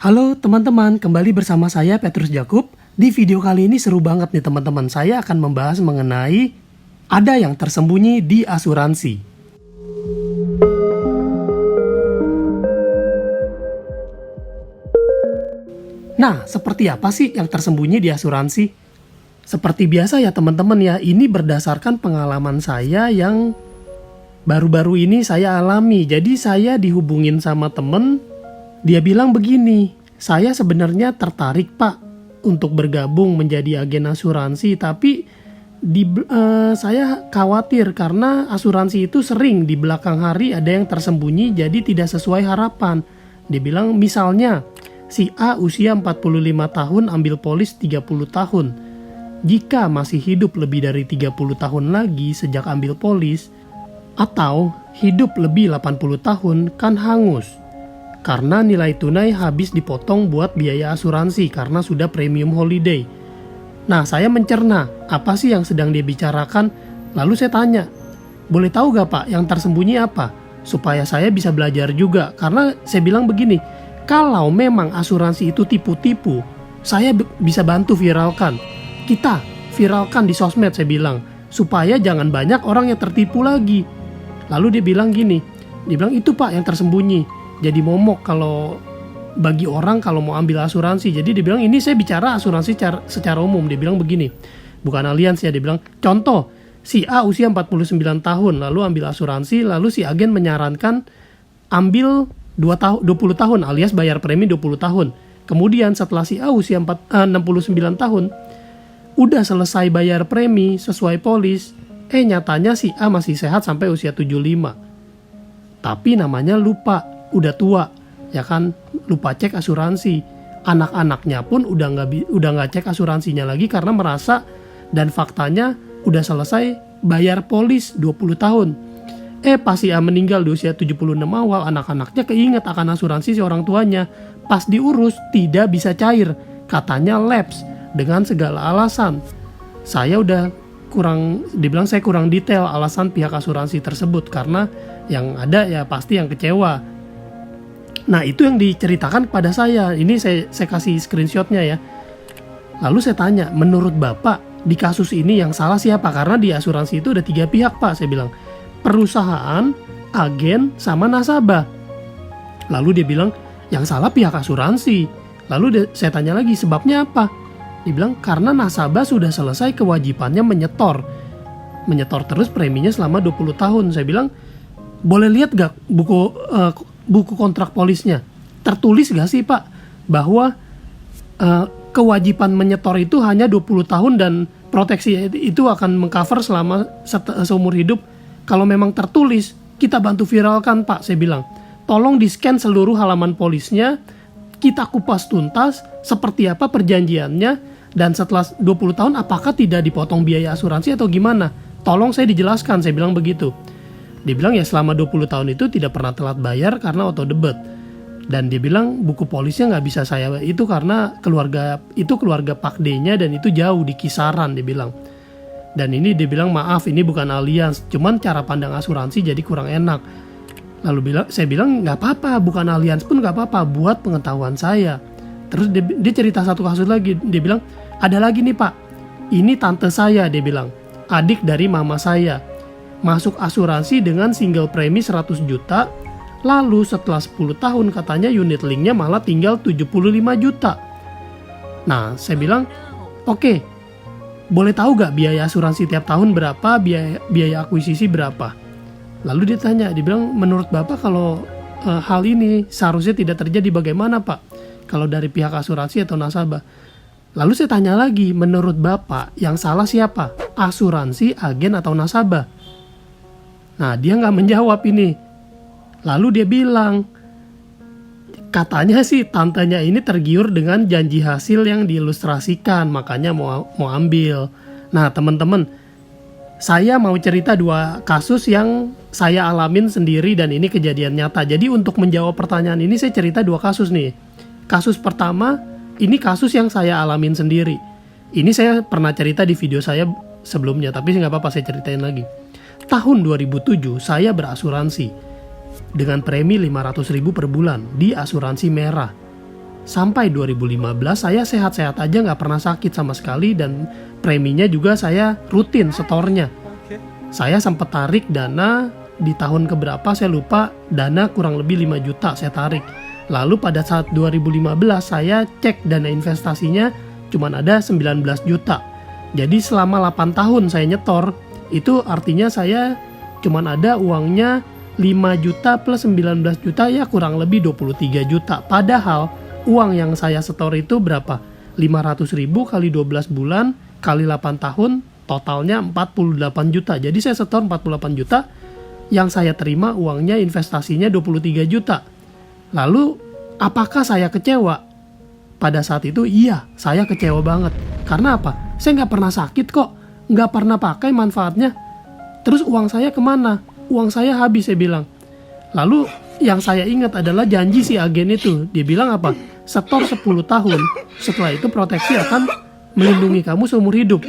Halo teman-teman, kembali bersama saya Petrus Jakub. Di video kali ini seru banget nih teman-teman. Saya akan membahas mengenai ada yang tersembunyi di asuransi. Nah, seperti apa sih yang tersembunyi di asuransi? Seperti biasa ya teman-teman ya, ini berdasarkan pengalaman saya yang baru-baru ini saya alami. Jadi saya dihubungin sama temen, dia bilang begini, saya sebenarnya tertarik pak untuk bergabung menjadi agen asuransi, tapi saya khawatir karena asuransi itu sering di belakang hari ada yang tersembunyi jadi tidak sesuai harapan. Dia bilang misalnya si A usia 45 tahun ambil polis 30 tahun. Jika masih hidup lebih dari 30 tahun lagi sejak ambil polis, atau hidup lebih 80 tahun kan hangus. Karena nilai tunai habis dipotong buat biaya asuransi karena sudah premium holiday. Nah, saya mencerna apa sih yang sedang dia bicarakan. Lalu saya tanya, boleh tahu gak pak yang tersembunyi apa? Supaya saya bisa belajar juga. Karena saya bilang begini, kalau memang asuransi itu tipu-tipu, saya bisa bantu viralkan. Kita viralkan di sosmed, saya bilang, supaya jangan banyak orang yang tertipu lagi. Lalu dia bilang gini, dia bilang itu pak yang tersembunyi. Jadi momok kalau bagi orang kalau mau ambil asuransi. Jadi dia bilang ini saya bicara asuransi secara umum. Dia bilang begini, bukan aliansi ya. Dia bilang contoh, si A usia 49 tahun lalu ambil asuransi, lalu si agen menyarankan ambil 20 tahun alias bayar premi 20 tahun. Kemudian setelah si A usia 69 tahun udah selesai bayar premi sesuai polis, nyatanya si A masih sehat sampai usia 75. Tapi namanya lupa, udah tua, ya kan, lupa cek asuransi. Anak-anaknya pun udah nggak cek asuransinya lagi karena merasa dan faktanya udah selesai bayar polis 20 tahun. Pas si A meninggal di usia 76 awal, anak-anaknya keinget akan asuransi si orang tuanya. Pas diurus tidak bisa cair, katanya lapse dengan segala alasan. Saya dibilang saya kurang detail alasan pihak asuransi tersebut karena yang ada ya pasti yang kecewa. Nah itu yang diceritakan kepada saya. Ini saya kasih screenshotnya ya. Lalu saya tanya, menurut bapak di kasus ini yang salah siapa? Karena di asuransi itu ada 3 pihak pak. Saya bilang perusahaan, agen, sama nasabah. Lalu dia bilang yang salah pihak asuransi. Lalu saya tanya lagi sebabnya apa? Dia bilang karena nasabah sudah selesai kewajibannya menyetor terus preminya selama 20 tahun. Saya bilang boleh lihat gak buku kontrak polisnya? Tertulis gak sih pak bahwa kewajiban menyetor itu hanya 20 tahun dan proteksi itu akan mengcover selama seumur hidup? Kalau memang tertulis, kita bantu viralkan pak. Saya bilang tolong di scan seluruh halaman polisnya, kita kupas tuntas seperti apa perjanjiannya, dan setelah 20 tahun apakah tidak dipotong biaya asuransi atau gimana? Tolong saya dijelaskan, saya bilang begitu. Dia bilang ya selama 20 tahun itu tidak pernah telat bayar karena auto debit. Dan dia bilang buku polisnya nggak bisa saya itu karena keluarga Pak D-nya dan itu jauh di kisaran, dia bilang. Dan ini dia bilang maaf ini bukan alians, cuman cara pandang asuransi jadi kurang enak. Lalu saya bilang nggak apa-apa, bukan alians pun nggak apa-apa, buat pengetahuan saya. Terus dia cerita satu kasus lagi, dia bilang ada lagi nih pak, ini tante saya, dia bilang adik dari mama saya, masuk asuransi dengan single premi 100 juta, lalu setelah 10 tahun katanya unit linknya malah tinggal 75 juta. Nah saya bilang oke, boleh tahu gak biaya asuransi tiap tahun berapa, biaya akuisisi berapa? Lalu dia tanya, dia bilang menurut bapak kalau hal ini seharusnya tidak terjadi bagaimana pak? Kalau dari pihak asuransi atau nasabah? Lalu saya tanya lagi, menurut bapak yang salah siapa? Asuransi, agen atau nasabah? Nah dia nggak menjawab ini. Lalu dia bilang, katanya sih tantenya ini tergiur dengan janji hasil yang diilustrasikan, makanya mau ambil. Nah teman-teman, saya mau cerita 2 kasus yang saya alamin sendiri dan ini kejadian nyata. Jadi untuk menjawab pertanyaan ini saya cerita 2 kasus nih. Kasus pertama, ini kasus yang saya alamin sendiri. Ini saya pernah cerita di video saya sebelumnya, tapi nggak apa-apa saya ceritain lagi. Tahun 2007 saya berasuransi dengan premi 500.000 per bulan di asuransi merah. Sampai 2015 saya sehat-sehat aja, nggak pernah sakit sama sekali, dan preminya juga saya rutin setornya. Saya sempat tarik dana di tahun keberapa saya lupa, dana kurang lebih 5 juta saya tarik. Lalu pada saat 2015 saya cek dana investasinya cuma ada 19 juta. Jadi selama 8 tahun saya nyetor, itu artinya saya cuma ada uangnya 5 juta plus 19 juta, ya kurang lebih 23 juta. Padahal uang yang saya setor itu berapa? 500 ribu kali 12 bulan kali 8 tahun, totalnya 48 juta. Jadi saya setor 48 juta, yang saya terima uangnya investasinya 23 juta. Lalu apakah saya kecewa? Pada saat itu iya, saya kecewa banget. Karena apa? Saya nggak pernah sakit kok, nggak pernah pakai manfaatnya. Terus uang saya kemana? Uang saya habis, saya bilang. Lalu yang saya ingat adalah janji si agen itu. Dia bilang apa? Setor 10 tahun, setelah itu proteksi akan melindungi kamu seumur hidup.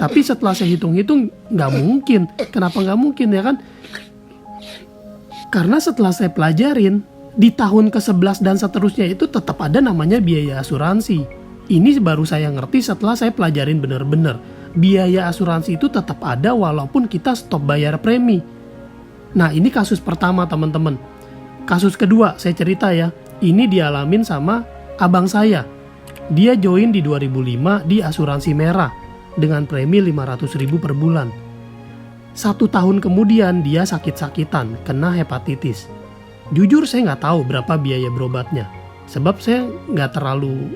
Tapi setelah saya hitung-hitung, nggak mungkin. Kenapa nggak mungkin ya kan? Karena setelah saya pelajarin, di tahun ke-11 dan seterusnya itu tetap ada namanya biaya asuransi. Ini baru saya ngerti setelah saya pelajarin bener-bener. Biaya asuransi itu tetap ada walaupun kita stop bayar premi. Nah, ini kasus pertama teman-teman. Kasus kedua saya cerita ya. Ini dialamin sama abang saya. Dia join di 2005 di asuransi merah dengan premi 500 ribu per bulan. 1 tahun kemudian dia sakit-sakitan, kena hepatitis. Jujur saya nggak tahu berapa biaya berobatnya. Sebab saya nggak terlalu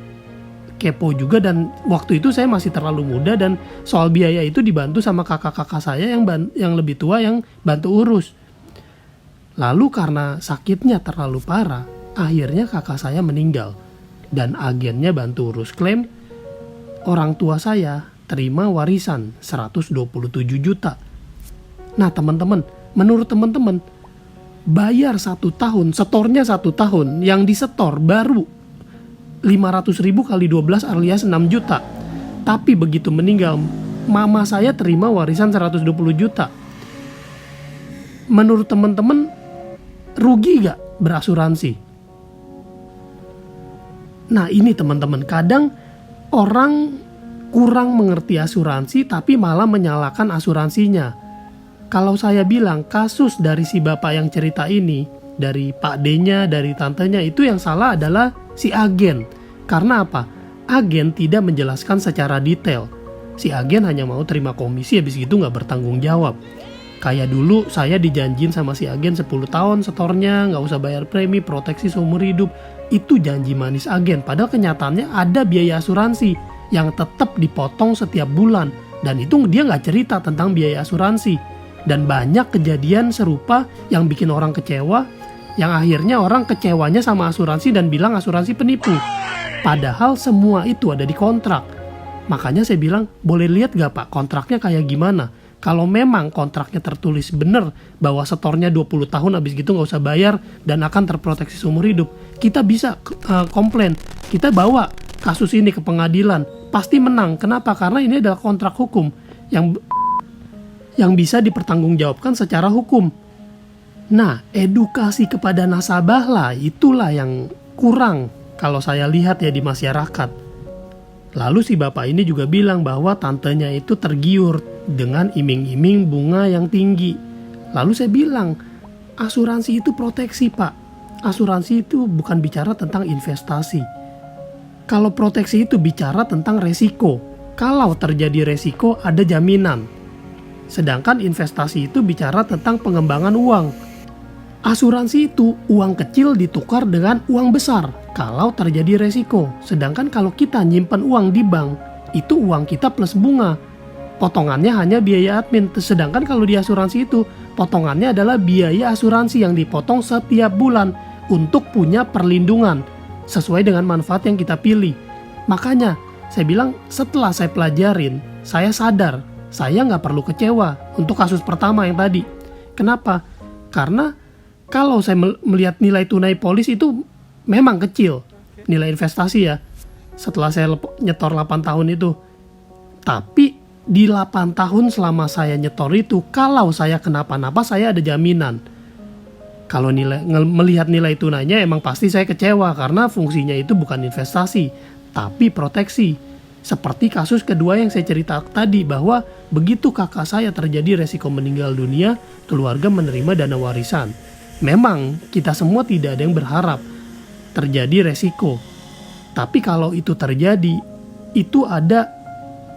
kepo juga, dan waktu itu saya masih terlalu muda, dan soal biaya itu dibantu sama kakak-kakak saya yang lebih tua yang bantu urus. Lalu karena sakitnya terlalu parah, akhirnya kakak saya meninggal, dan agennya bantu urus klaim. Orang tua saya terima warisan 127 juta. Nah teman-teman, menurut teman-teman, bayar 1 tahun, setornya 1 tahun, yang disetor baru 500 ribu kali 12 alias 6 juta. Tapi begitu meninggal, mama saya terima warisan 120 juta. Menurut teman-teman, rugi gak berasuransi? Nah ini teman-teman, kadang orang kurang mengerti asuransi tapi malah menyalahkan asuransinya. Kalau saya bilang kasus dari si bapak yang cerita ini, dari Pak D-nya, dari tantenya, itu yang salah adalah si agen. Karena apa? Agen tidak menjelaskan secara detail. Si agen hanya mau terima komisi, habis itu nggak bertanggung jawab. Kayak dulu saya dijanjin sama si agen 10 tahun setornya, nggak usah bayar premi, proteksi seumur hidup. Itu janji manis agen. Padahal kenyataannya ada biaya asuransi yang tetap dipotong setiap bulan. Dan itu dia nggak cerita tentang biaya asuransi. Dan banyak kejadian serupa yang bikin orang kecewa, yang akhirnya orang kecewanya sama asuransi dan bilang asuransi penipu. Padahal semua itu ada di kontrak. Makanya saya bilang, boleh lihat gak Pak kontraknya kayak gimana? Kalau memang kontraknya tertulis bener bahwa setornya 20 tahun habis gitu gak usah bayar dan akan terproteksi seumur hidup, kita bisa komplain. Kita bawa kasus ini ke pengadilan, pasti menang. Kenapa? Karena ini adalah kontrak hukum yang bisa dipertanggungjawabkan secara hukum. Nah, edukasi kepada nasabah lah, itulah yang kurang kalau saya lihat ya di masyarakat. Lalu si bapak ini juga bilang bahwa tantenya itu tergiur dengan iming-iming bunga yang tinggi. Lalu saya bilang, asuransi itu proteksi Pak. Asuransi itu bukan bicara tentang investasi. Kalau proteksi itu bicara tentang resiko. Kalau terjadi resiko ada jaminan. Sedangkan investasi itu bicara tentang pengembangan uang. Asuransi itu uang kecil ditukar dengan uang besar kalau terjadi resiko. Sedangkan kalau kita nyimpan uang di bank, itu uang kita plus bunga. Potongannya hanya biaya admin. Sedangkan kalau di asuransi itu, potongannya adalah biaya asuransi yang dipotong setiap bulan untuk punya perlindungan sesuai dengan manfaat yang kita pilih. Makanya saya bilang setelah saya pelajarin, saya sadar saya nggak perlu kecewa untuk kasus pertama yang tadi. Kenapa? Karena kalau saya melihat nilai tunai polis itu memang kecil, nilai investasi ya, setelah saya nyetor 8 tahun itu. Tapi di 8 tahun selama saya nyetor itu, kalau saya kenapa-napa saya ada jaminan. Kalau melihat nilai tunainya emang pasti saya kecewa karena fungsinya itu bukan investasi, tapi proteksi. Seperti kasus kedua yang saya cerita tadi, bahwa begitu kakak saya terjadi resiko meninggal dunia, keluarga menerima dana warisan. Memang kita semua tidak ada yang berharap terjadi resiko. Tapi kalau itu terjadi, itu ada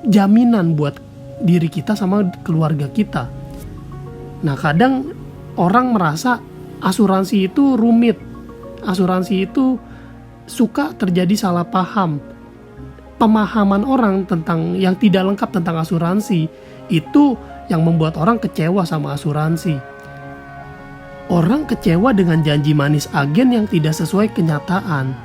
jaminan buat diri kita sama keluarga kita. Nah, kadang orang merasa asuransi itu rumit. Asuransi itu suka terjadi salah paham. Pemahaman orang tentang yang tidak lengkap tentang asuransi itu yang membuat orang kecewa sama asuransi. Orang kecewa dengan janji manis agen yang tidak sesuai kenyataan.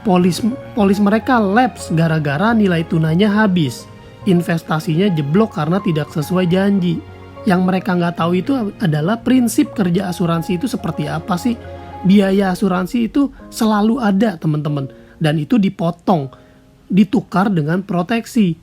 Polis mereka lapse gara-gara nilai tunainya habis. Investasinya jeblok karena tidak sesuai janji. Yang mereka nggak tahu itu adalah prinsip kerja asuransi itu seperti apa sih. Biaya asuransi itu selalu ada, teman-teman. Dan itu dipotong, ditukar dengan proteksi.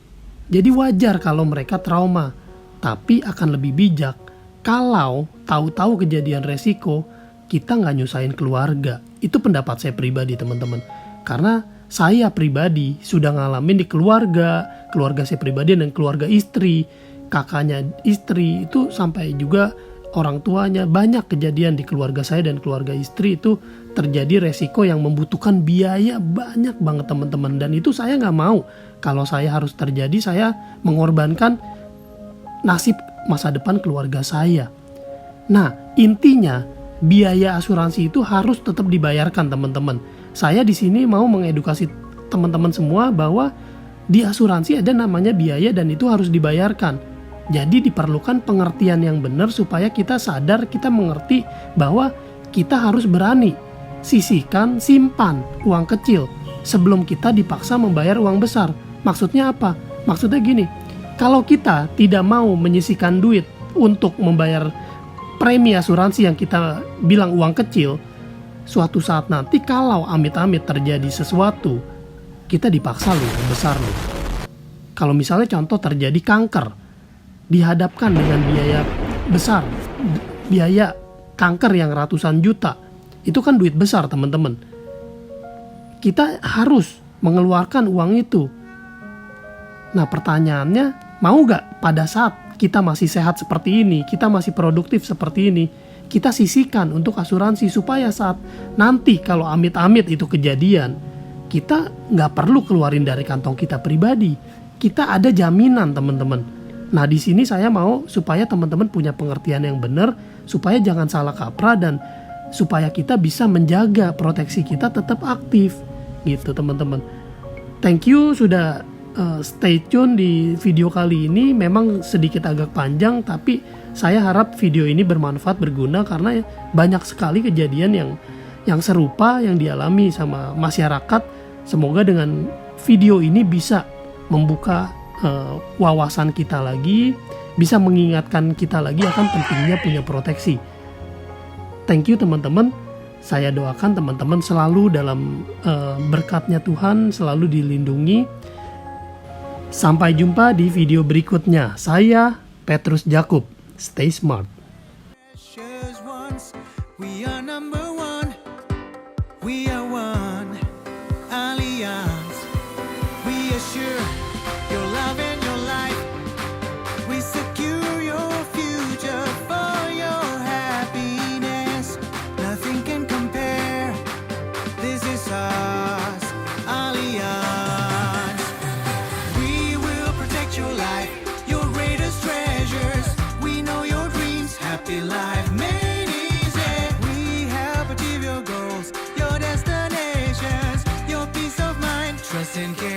Jadi wajar kalau mereka trauma. Tapi akan lebih bijak kalau tahu-tahu kejadian resiko, kita nggak nyusahin keluarga. Itu pendapat saya pribadi, teman-teman. Karena saya pribadi sudah ngalamin di keluarga saya pribadi dan keluarga istri, kakaknya istri itu sampai juga orang tuanya. Banyak kejadian di keluarga saya dan keluarga istri itu terjadi resiko yang membutuhkan biaya banyak banget, teman-teman. Dan itu saya nggak mau. Kalau saya harus terjadi, saya mengorbankan nasib masa depan keluarga saya. Nah, intinya biaya asuransi itu harus tetap dibayarkan, teman-teman. Saya di sini mau mengedukasi teman-teman semua bahwa di asuransi ada namanya biaya dan itu harus dibayarkan. Jadi diperlukan pengertian yang benar supaya kita sadar, kita mengerti bahwa kita harus berani sisihkan, simpan uang kecil sebelum kita dipaksa membayar uang besar. Maksudnya apa? Maksudnya gini, kalau kita tidak mau menyisihkan duit untuk membayar premi asuransi yang kita bilang uang kecil, suatu saat nanti kalau amit-amit terjadi sesuatu, kita dipaksa loh yang besar loh. Kalau misalnya contoh terjadi kanker, dihadapkan dengan biaya besar, biaya kanker yang ratusan juta, itu kan duit besar, teman-teman. Kita harus mengeluarkan uang itu. Nah, pertanyaannya, mau gak pada saat kita masih sehat seperti ini, kita masih produktif seperti ini, kita sisihkan untuk asuransi supaya saat nanti kalau amit-amit itu kejadian, kita nggak perlu keluarin dari kantong kita pribadi. Kita ada jaminan, teman-teman. Nah, di sini saya mau supaya teman-teman punya pengertian yang benar, supaya jangan salah kaprah dan supaya kita bisa menjaga proteksi kita tetap aktif, gitu, teman-teman. Thank you sudah stay tune di video kali ini. Memang sedikit agak panjang, tapi saya harap video ini bermanfaat, berguna, karena banyak sekali kejadian yang serupa yang dialami sama masyarakat. Semoga dengan video ini bisa membuka wawasan kita lagi, bisa mengingatkan kita lagi akan pentingnya punya proteksi. Thank you, teman-teman. Saya doakan teman-teman selalu dalam berkatnya Tuhan, selalu dilindungi. Sampai jumpa di video berikutnya. Saya Petrus Jakub. Stay smart. We are number one. We are one. Alliance. We assure your love and your life. We secure your future for your happiness. Nothing can compare. This is us, Alliance. We will protect your life, your greatest treasures. We know your dreams, happy life made easy. We help achieve your goals, your destinations, your peace of mind. Trust and care.